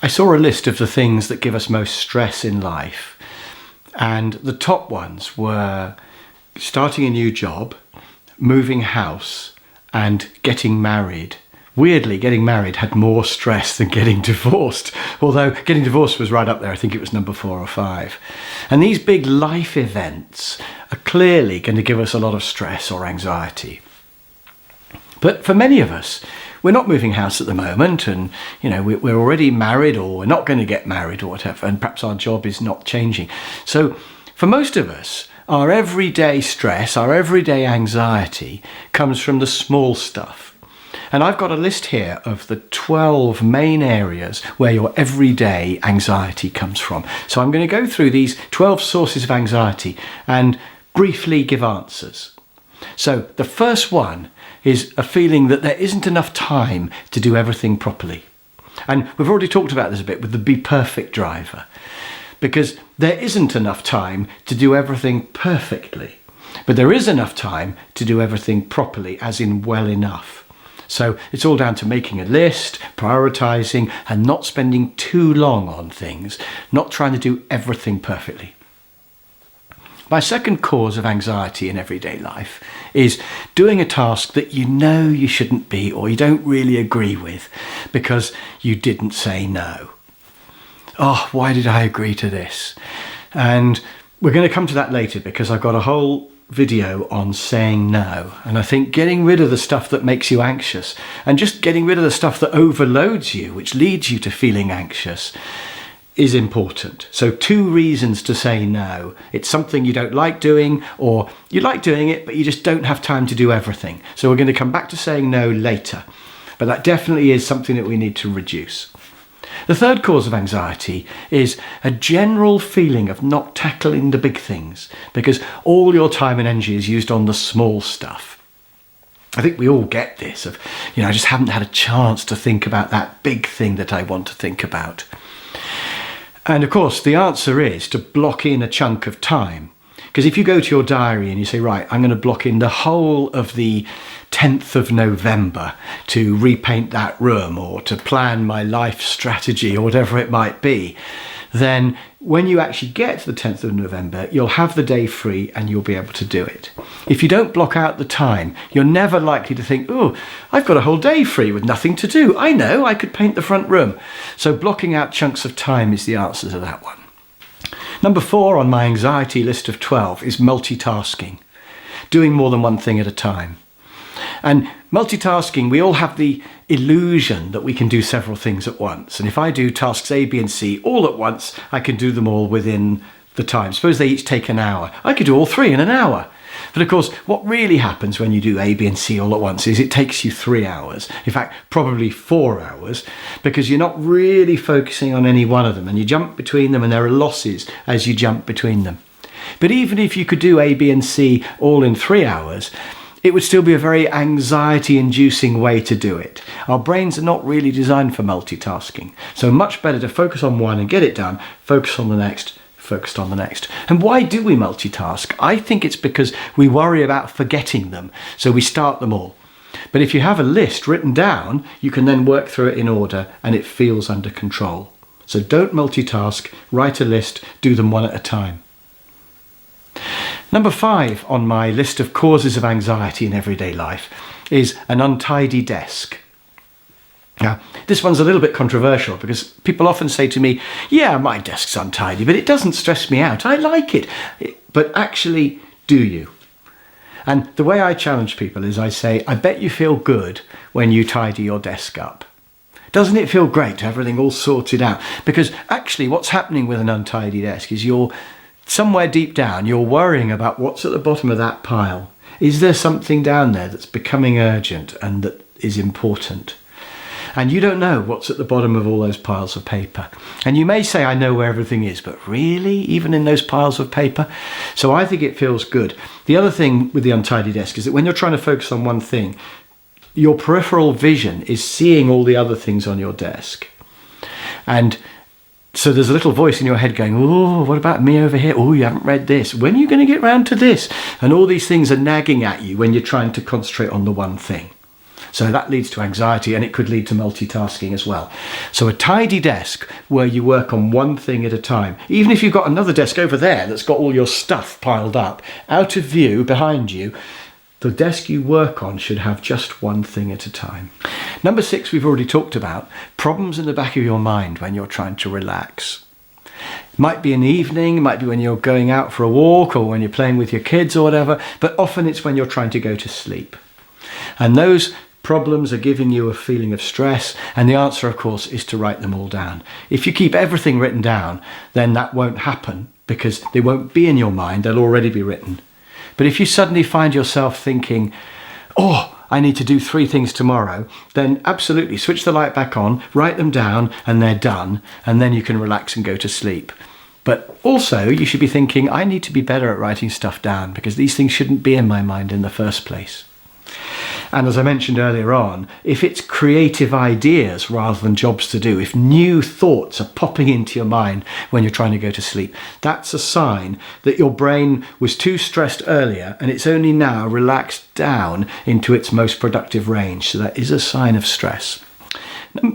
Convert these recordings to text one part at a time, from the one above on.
I saw a list of the things that give us most stress in life, and the top ones were starting a new job, moving house, and getting married. Weirdly, getting married had more stress than getting divorced, although getting divorced was right up there. I think it was number 4 or 5. And these big life events are clearly going to give us a lot of stress or anxiety. But for many of us, we're not moving house at the moment, and we're already married, or we're not going to get married or whatever, and perhaps our job is not changing. So for most of us, our everyday stress, our everyday anxiety comes from the small stuff. And I've got a list here of the 12 main areas where your everyday anxiety comes from. So I'm going to go through these 12 sources of anxiety and briefly give answers. So the first one is a feeling that there isn't enough time to do everything properly. And we've already talked about this a bit with the be perfect driver, because there isn't enough time to do everything perfectly, but there is enough time to do everything properly, as in well enough. So it's all down to making a list, prioritising, and not spending too long on things, not trying to do everything perfectly. My second cause of anxiety in everyday life is doing a task that you know you shouldn't be, or you don't really agree with because you didn't say no. Oh, why did I agree to this? And we're going to come to that later, because I've got a whole video on saying no, and I think getting rid of the stuff that makes you anxious and just getting rid of the stuff that overloads you, which leads you to feeling anxious, is important. So 2 reasons to say no. It's something you don't like doing, or you like doing it but you just don't have time to do everything. So we're going to come back to saying no later, but that definitely is something that we need to reduce. The third cause of anxiety is a general feeling of not tackling the big things, because all your time and energy is used on the small stuff. I think we all get this of, I just haven't had a chance to think about that big thing that I want to think about. And of course, the answer is to block in a chunk of time. Because if you go to your diary and you say, right, I'm going to block in the whole of the 10th of November to repaint that room, or to plan my life strategy, or whatever it might be, then when you actually get to the 10th of November, you'll have the day free and you'll be able to do it. If you don't block out the time, you're never likely to think, oh, I've got a whole day free with nothing to do. I know, I could paint the front room. So blocking out chunks of time is the answer to that one. Number 4 on my anxiety list of 12 is multitasking, doing more than one thing at a time. And multitasking, we all have the illusion that we can do several things at once. And if I do tasks A, B, and C all at once, I can do them all within the time. Suppose they each take an hour. I could do all 3 in an hour. But of course, what really happens when you do A, B, and C all at once is it takes you 3 hours. In fact, probably 4 hours, because you're not really focusing on any one of them, and you jump between them, and there are losses as you jump between them. But even if you could do A, B, and C all in 3 hours, it would still be a very anxiety-inducing way to do it. Our brains are not really designed for multitasking. So much better to focus on one and get it done, focus on the next, focused on the next. And why do we multitask? I think it's because we worry about forgetting them, so we start them all. But if you have a list written down, you can then work through it in order, and it feels under control. So don't multitask, write a list, do them one at a time. Number 5 on my list of causes of anxiety in everyday life is an untidy desk. Now, this one's a little bit controversial, because people often say to me, yeah, my desk's untidy, but it doesn't stress me out. I like it. But actually, do you? And the way I challenge people is I say, I bet you feel good when you tidy your desk up. Doesn't it feel great to have everything all sorted out? Because actually what's happening with an untidy desk is somewhere deep down, you're worrying about what's at the bottom of that pile. Is there something down there that's becoming urgent and that is important? And you don't know what's at the bottom of all those piles of paper. And you may say, I know where everything is, but really, even in those piles of paper? So I think it feels good. The other thing with the untidy desk is that when you're trying to focus on one thing, your peripheral vision is seeing all the other things on your desk. And so there's a little voice in your head going, oh, what about me over here? Oh, you haven't read this. When are you going to get round to this? And all these things are nagging at you when you're trying to concentrate on the one thing. So that leads to anxiety, and it could lead to multitasking as well. So a tidy desk where you work on one thing at a time, even if you've got another desk over there that's got all your stuff piled up, out of view behind you, the desk you work on should have just one thing at a time. Number 6, we've already talked about, problems in the back of your mind when you're trying to relax. It might be in the evening, it might be when you're going out for a walk or when you're playing with your kids or whatever, but often it's when you're trying to go to sleep. And those problems are giving you a feeling of stress, and the answer, of course, is to write them all down. If you keep everything written down, then that won't happen because they won't be in your mind, they'll already be written. But if you suddenly find yourself thinking, oh, I need to do 3 things tomorrow, then absolutely switch the light back on, write them down, and they're done, and then you can relax and go to sleep. But also you should be thinking, I need to be better at writing stuff down because these things shouldn't be in my mind in the first place. And as I mentioned earlier on, if it's creative ideas rather than jobs to do, if new thoughts are popping into your mind when you're trying to go to sleep, that's a sign that your brain was too stressed earlier and it's only now relaxed down into its most productive range. So that is a sign of stress.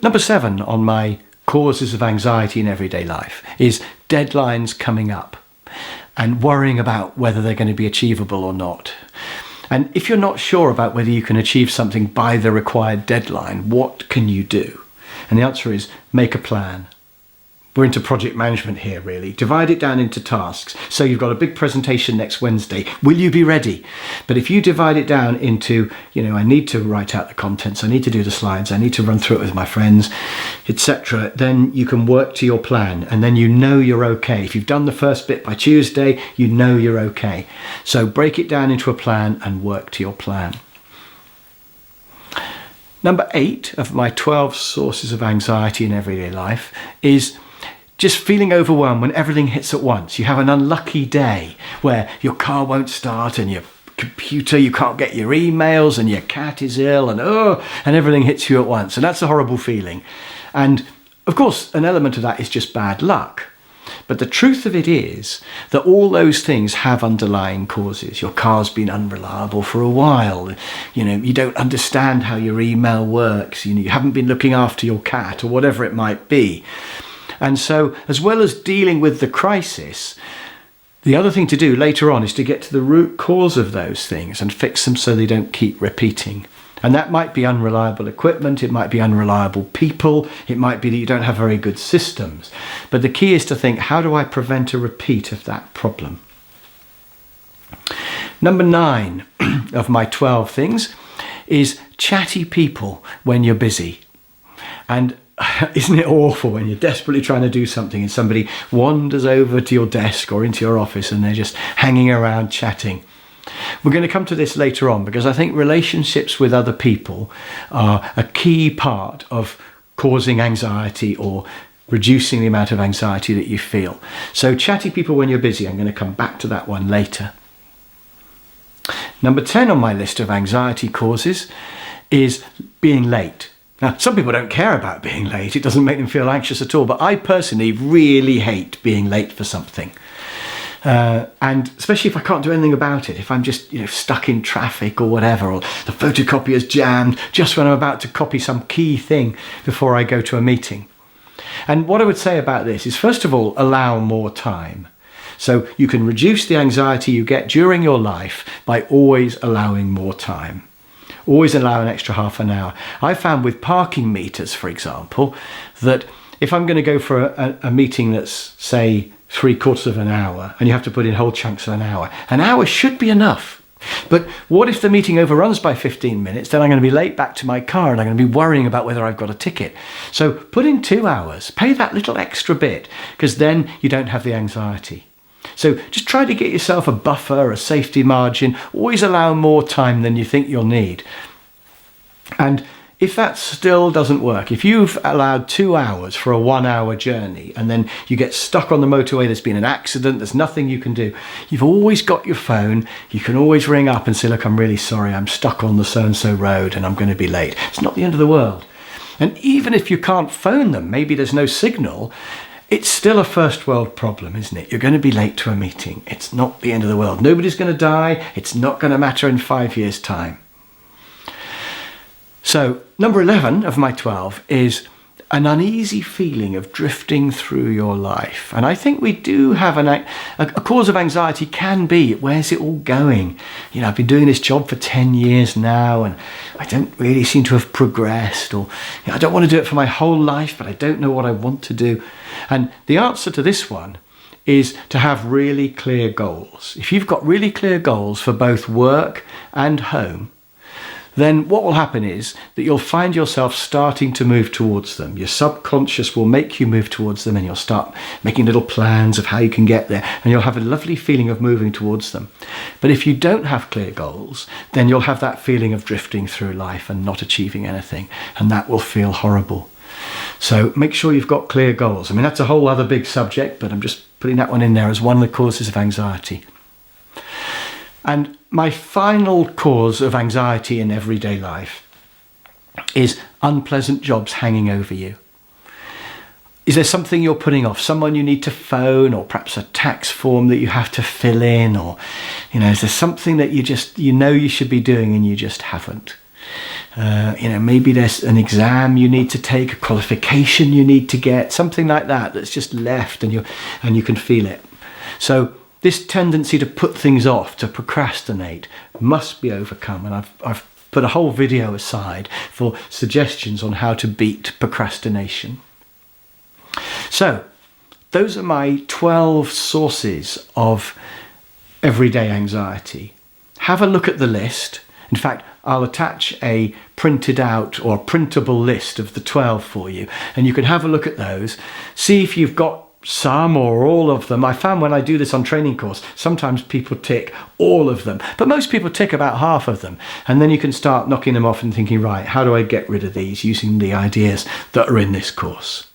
Number 7 on my causes of anxiety in everyday life is deadlines coming up and worrying about whether they're going to be achievable or not. And if you're not sure about whether you can achieve something by the required deadline, what can you do? And the answer is make a plan. We're into project management here, really. Divide it down into tasks. So you've got a big presentation next Wednesday. Will you be ready? But if you divide it down into, I need to write out the contents, I need to do the slides, I need to run through it with my friends, etc., then you can work to your plan and then you know you're okay. If you've done the first bit by Tuesday, you know you're okay. So break it down into a plan and work to your plan. Number 8 of my 12 sources of anxiety in everyday life is just feeling overwhelmed when everything hits at once. You have an unlucky day where your car won't start and your computer, you can't get your emails and your cat is ill and everything hits you at once. And that's a horrible feeling. And of course, an element of that is just bad luck. But the truth of it is that all those things have underlying causes. Your car's been unreliable for a while. You don't understand how your email works. You haven't been looking after your cat or whatever it might be. And so, as well as dealing with the crisis, the other thing to do later on is to get to the root cause of those things and fix them so they don't keep repeating. And that might be unreliable equipment, it might be unreliable people, it might be that you don't have very good systems. But the key is to think, how do I prevent a repeat of that problem? Number 9 of my 12 things is chatty people when you're busy. And isn't it awful when you're desperately trying to do something and somebody wanders over to your desk or into your office and they're just hanging around chatting? We're going to come to this later on because I think relationships with other people are a key part of causing anxiety or reducing the amount of anxiety that you feel. So chatty people when you're busy, I'm going to come back to that one later. Number 10 on my list of anxiety causes is being late. Now, some people don't care about being late. It doesn't make them feel anxious at all. But I personally really hate being late for something. And especially if I can't do anything about it, if I'm just stuck in traffic or whatever, or the photocopier's jammed just when I'm about to copy some key thing before I go to a meeting. And what I would say about this is, first of all, allow more time. So you can reduce the anxiety you get during your life by always allowing more time. Always allow an extra half an hour. I found with parking meters, for example, that if I'm going to go for a meeting that's, say, 3/4 of an hour, and you have to put in whole chunks of an hour should be enough. But what if the meeting overruns by 15 minutes? Then I'm going to be late back to my car and I'm going to be worrying about whether I've got a ticket. So put in 2 hours, pay that little extra bit, because then you don't have the anxiety. So just try to get yourself a buffer, a safety margin. Always allow more time than you think you'll need. And if that still doesn't work, if you've allowed 2 hours for a 1 hour journey and then you get stuck on the motorway, there's been an accident, there's nothing you can do, you've always got your phone, you can always ring up and say, look, I'm really sorry, I'm stuck on the so-and-so road and I'm going to be late. It's not the end of the world. And even if you can't phone them, maybe there's no signal, it's still a first world problem, isn't it? You're going to be late to a meeting. It's not the end of the world. Nobody's going to die. It's not going to matter in 5 years' time. So number 11 of my 12 is an uneasy feeling of drifting through your life. And I think we do have a cause of anxiety can be, where's it all going? You know, I've been doing this job for 10 years now and I don't really seem to have progressed, or you know, I don't want to do it for my whole life, but I don't know what I want to do. And the answer to this one is to have really clear goals. If you've got really clear goals for both work and home, then what will happen is that you'll find yourself starting to move towards them. Your subconscious will make you move towards them, and you'll start making little plans of how you can get there, and you'll have a lovely feeling of moving towards them. But if you don't have clear goals, then you'll have that feeling of drifting through life and not achieving anything, and that will feel horrible. So make sure you've got clear goals. I mean, that's a whole other big subject, but I'm just putting that one in there as one of the causes of anxiety. And my final cause of anxiety in everyday life is unpleasant jobs hanging over you. Is there something you're putting off? Someone you need to phone, or perhaps a tax form that you have to fill in, or, you know, is there something that you know you should be doing and you just haven't? You know, maybe there's an exam you need to take, a qualification you need to get, something like that that's just left and you can feel it. So this tendency to put things off, to procrastinate, must be overcome. And I've put a whole video aside for suggestions on how to beat procrastination. So those are my 12 sources of everyday anxiety. Have a look at the list. In fact, I'll attach a printed out or printable list of the 12 for you, and you can have a look at those, see if you've got some or all of them. I found when I do this on training course, sometimes people tick all of them, but most people tick about half of them. And then you can start knocking them off and thinking, right, how do I get rid of these using the ideas that are in this course?